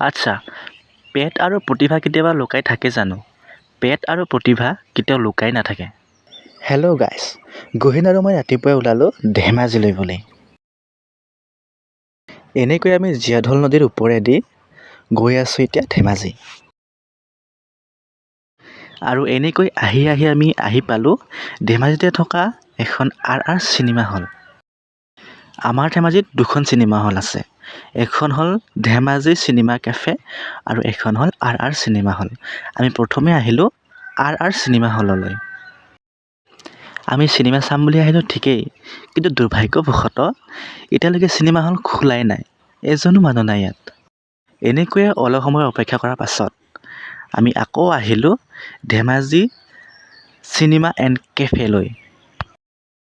আচ্ছা, পেট আৰু প্ৰতিভা কেতিয়াবা লুকাই থাকে জানো? পেট আৰু প্ৰতিভা কেতিয়াও লুকাই নাথাকে। হেল্ল' গাইছ, গহীন আৰু মই ৰাতিপুৱাই ওলালোঁ ধেমাজিলৈ বুলি। এনেকৈ আমি জীয়াঢল নদীৰ ওপৰেদি গৈ আছোঁ এতিয়া ধেমাজি। আৰু এনেকৈ আহি আমি আহি পালোঁ ধেমাজিতে থকা এখন RR চিনেমা হল। আমাৰ ধেমাজিত দুখন চিনেমা হল আছে। এখন হ'ল ধেমাজি চিনেমা কেফে আৰু এখন হ'ল RR চিনেমা হল। আমি প্ৰথমে আহিলোঁ RR চিনেমা হললৈ। আমি চিনেমা চাম বুলি আহিলোঁ ঠিকেই, কিন্তু দুৰ্ভাগ্যবশতঃ এতিয়ালৈকে চিনেমা হল খোলাই নাই, এজনো মানুহ নাই ইয়াত। এনেকৈয়ে অলপ সময় অপেক্ষা কৰাৰ পাছত আমি আকৌ আহিলোঁ ধেমাজি চিনেমা এণ্ড কেফেলৈ।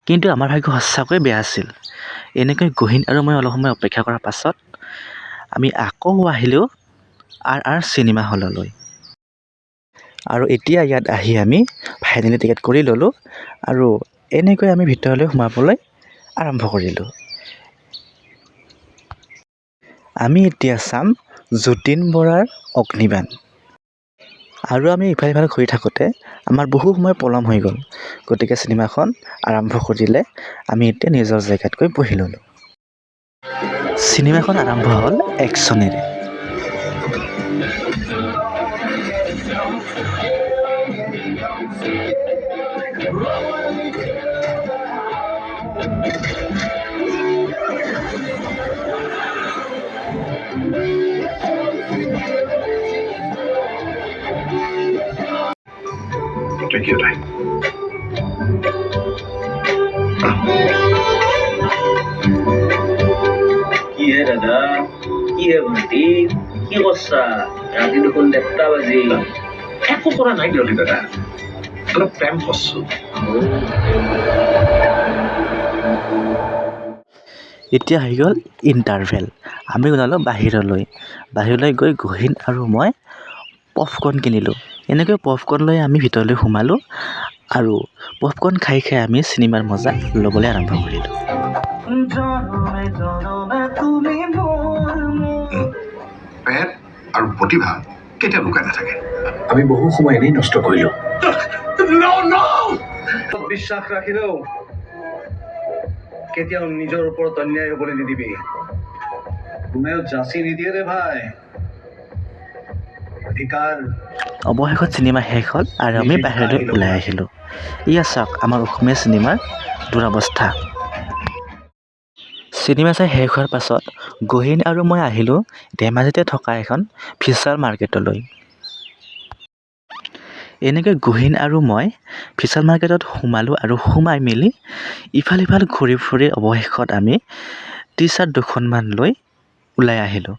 কিন্তু আমাৰ ভাগ্য সঁচাকৈ বেয়া আছিল। এনেকৈ গহীন আৰু মই অলপ সময় অপেক্ষা কৰাৰ পাছত আমি আকৌ আহিলোঁ RR চিনেমা হললৈ। আৰু এতিয়া ইয়াত আহি আমি ফাইনেলি টিকেট কৰি ল'লোঁ আৰু এনেকৈ আমি ভিতৰলৈ সোমাবলৈ আৰম্ভ কৰিলোঁ। আমি এতিয়া চাম যতীন বৰাৰ অগ্নিবাণ। আৰু আমি ইফালে ঘূৰি থাকোঁতে আমাৰ বহু সময় পলম হৈ গ'ল, গতিকে চিনেমাখন আৰম্ভ কৰিলে আমি এতিয়া নিজৰ জেগাত গৈ বহি ল'লোঁ। চিনেমাখন আৰম্ভ হ'ল একশ্যনেৰে। Thank you, Ty. কি হে দাদা, কি হে ভণ্টি, কি কৰছা? ৰাতি দেখোন 1টা বাজি। একো কৰা নাই বিৰতি দাদা, অলপ প্ৰেম কৰছো। এতিয়া হৈ গ'ল ইণ্টাৰভেল। আমি ওলালোঁ বাহিৰলৈ গৈ গহীন আৰু মই পপকৰ্ণ কিনিলোঁ। এনেকৈ পপকৰ্ণ লৈ আমি ভিতৰলৈ সোমালোঁ আৰু পপকৰ্ণ খাই আমি চিনেমাৰ মজা ল'বলৈ আৰম্ভ কৰিলোঁ। পেট আৰু প্ৰতিভা কেতিয়াও লুকাই নাথাকে। আমি বহু সময় এনেই নষ্ট কৰিলোঁ। বিশ্বাস ৰাখিলেও কেতিয়াও নিজৰ ওপৰত অন্যায় হ'বলৈ নিদিবি। কোনেও যাচি নিদিয়ে ৰে ভাই। অৱশেষত চিনেমা শেষ হ'ল আৰু আমি বাহিৰলৈ ওলাই আহিলোঁ। এয়া চাওক আমাৰ অসমীয়া চিনেমাৰ দুৰৱস্থা। চিনেমা চাই শেষ হোৱাৰ পাছত গহীন আৰু মই আহিলোঁ ধেমাজিতে থকা এখন ফিচাৰ মাৰ্কেটলৈ। এনেকৈ গহীন আৰু মই ফিচাৰ মাৰ্কেটত সোমালোঁ আৰু সোমাই মেলি ইফাল সিফাল ঘূৰি ফুৰি অৱশেষত আমি টি-চাৰ্ট দুখনমান লৈ ওলাই আহিলোঁ।